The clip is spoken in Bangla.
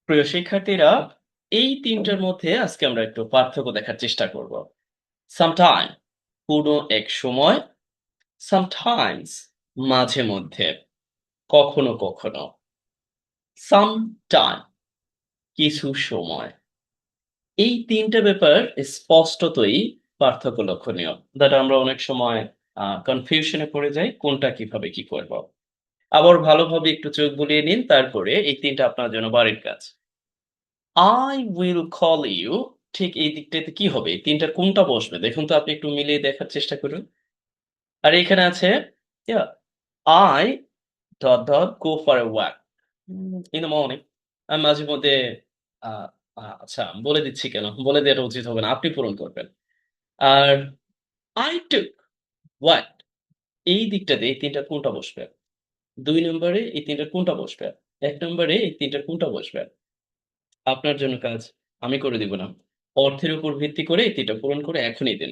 প্রিয় শিক্ষার্থীরা, এই ৩ টার মধ্যে আজকে আমরা একটু পার্থক্য দেখার চেষ্টা করব। sometime কোনো এক সময়, sometimes মাঝে মধ্যে, কখনো, কখনো, sometime কিছু সময়। এই ৩ টা ব্যাপার স্পষ্টতই পার্থক্য লক্ষণীয়। দ্যাট আমরা অনেক সময় কনফিউশন এ পড়ে যাই কোনটা কিভাবে কি করব। আবার ভালোভাবে একটু চোখ বুলিয়ে নিন, তারপরে এই ৩ টা আপনার জন্য বাড়ির কাজ। I will call you ঠিক এই দিকটাতে কি হবে? ৩ টার কোনটা বসবে? দেখুন তো আপনি একটু মিলিয়ে দেখার চেষ্টা করুন। আর এখানে আছে yeah, I go for a walk in the morning। আমি মাঝে মধ্যে আ আচ্ছা বলে দিচ্ছি কেন? বলে দেওয়াটা উচিত হবে না। আপনি পূরণ করবেন। আর I took what এই দিকটাতে এই ৩ টার কোনটা বসবে? ২ নম্বরে এই ৩ টার কোনটা বসবে? ১ নম্বরে এই ৩ টার কোনটা বসবে? আপনার জন্য কাজ। আমি করে দিব না। অর্থের উপর ভিত্তি করে এই ৩ টা পূরণ করে এখনই দিন।